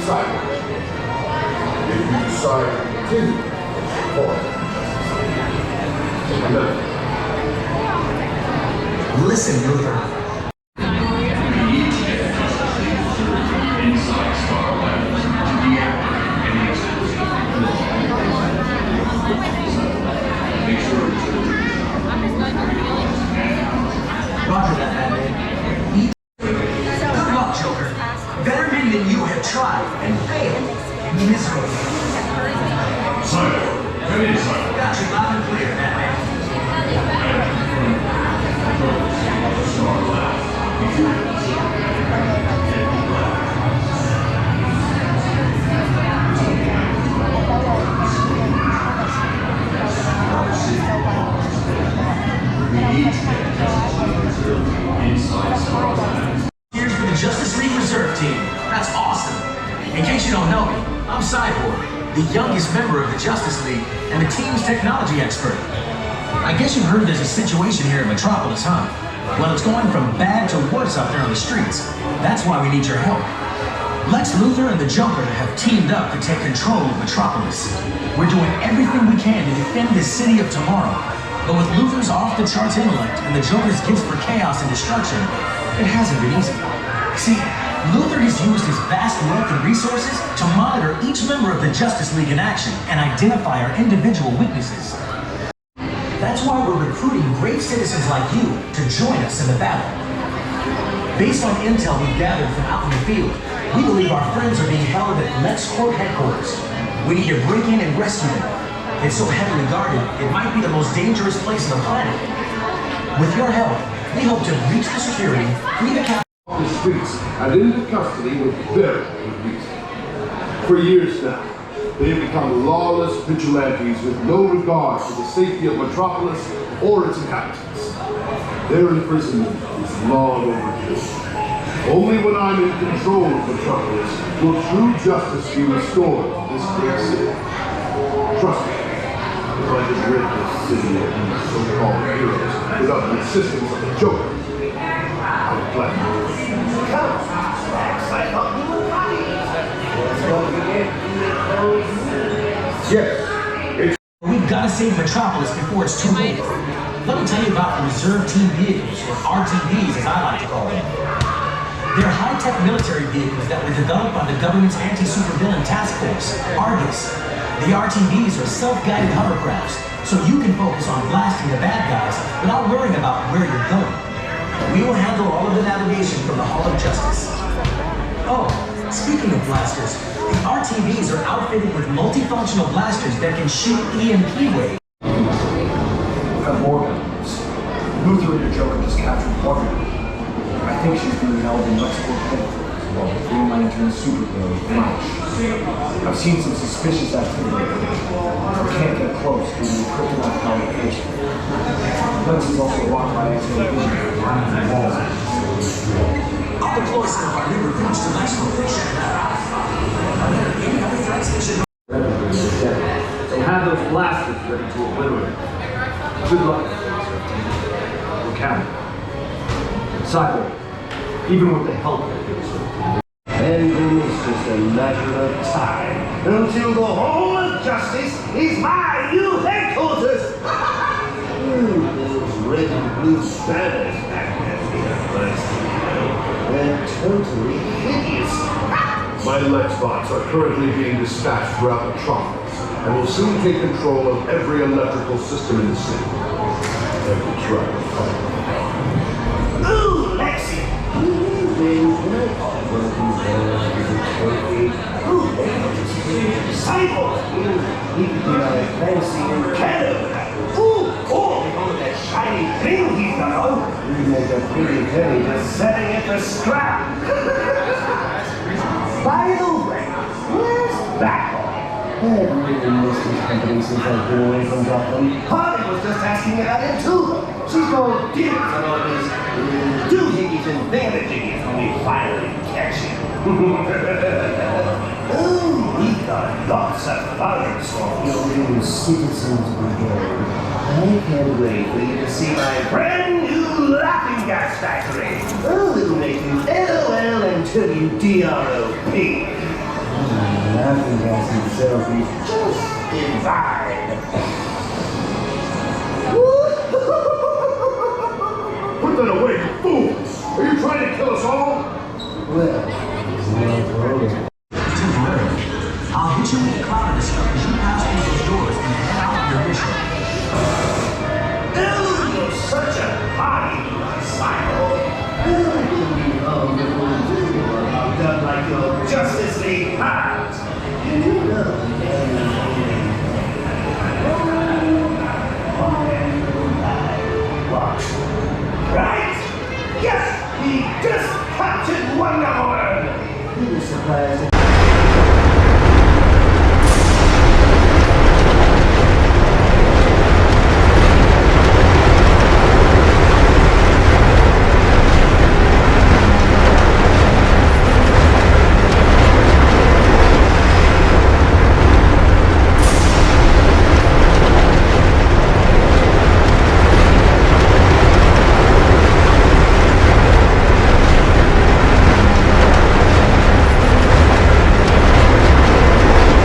cycle. If you decide to continue for it, remember. Listen, Luther. Roger that, Batman. Good luck, Joker. Better men than you have tried and failed miserably. Cyborg, come in, Cyborg. Got you loud and clear, Batman. Here's for the Justice League Reserve Team. That's awesome. In case you don't know me, I'm Cyborg, the youngest member of the Justice League and the team's technology expert. I guess you've heard there's a situation here in Metropolis, huh? Well, it's going from bad to worse out there on the streets. That's why we need your help. Lex Luthor and the Joker have teamed up to take control of Metropolis. We're doing everything we can to defend this city of tomorrow. But with Luthor's off-the-charts intellect and the Joker's gifts for chaos and destruction, it hasn't been easy. See, Luthor has used his vast wealth and resources to monitor each member of the Justice League in action and identify our individual weaknesses. That's why we're recruiting brave citizens like you to join us in the battle. Based on intel we've gathered from out in the field, we believe our friends are being held at LexCorp headquarters. We need to break in and rescue them. It's so heavily guarded, it might be the most dangerous place on the planet. With your help, we hope to breach the security, free the capital. On the streets and into custody with very good reason. For years now, they have become lawless vigilantes with no regard for the safety of Metropolis or its inhabitants. Their imprisonment is long overdue. Only when I'm in control of Metropolis will true justice be restored to this great city. Trust me, if I just rid this city of these so-called heroes without the assistance of the Joker, I'm glad. Yes. We've got to save Metropolis before it's too late. Let me tell you about the Reserve Team Vehicles, or RTVs as I like to call them. They're high-tech military vehicles that were developed by the government's anti-supervillain task force, Argus. The RTVs are self-guided hovercrafts, so you can focus on blasting the bad guys without worrying about where you're going. We will handle all of the navigation from the Hall of Justice. Oh, speaking of blasters, the RTVs are outfitted with multifunctional blasters that can shoot EMP waves. Got more weapons. Luthor and the Joker just captured Barbie. I think she's being held in LexCorp headquarters while the Green Lantern superhero Flash. I've seen some suspicious activity lately. I can't get close due to the kryptonite communication. Lex is also blocked by X-Men vision behind the walls. I'll deploy some of our new recruits to LexCorp. Are there any other threats that should... So have those blasters ready to obliterate. Good luck. We're counting. Cyborg, even with the help of the And it's just a matter of time until the whole of justice is my new headquarters. Those red and blue banners back there they're totally hideous. My Lexbots are currently being dispatched throughout Metropolis and will soon take control of every electrical system in the city. Every truck will fight. Ooh, Lexi! Cyborg! He could be like fancy in Canada. Ooh, oh, look at that shiny thing he's got on. You make a pretty penny just setting it to scrap. By the way, where's Batman? I've really missed his company since I've been away from Gotham. Harley was just asking about him too. She's going dibs on all these doohickeys and bandagings when we finally catch him. Oh, we got lots of fun building citizens brigade. I can't wait for you to see my brand new laughing gas factory. Oh, it'll make you LOL and tell you DROP. laughing gas himself. He's just divine. Put that away, you fool! Are you trying to kill us all? Well, it's not for us. Temporarily. I'll hit you with the cloud of stuff as you pass through those doors and head out on your mission. Oh, you're such a party, Psycho. I couldn't be wrong with one visible about done like your Justice League pals. You do know right? Yes, we just captured Wonder Woman! He was surprised.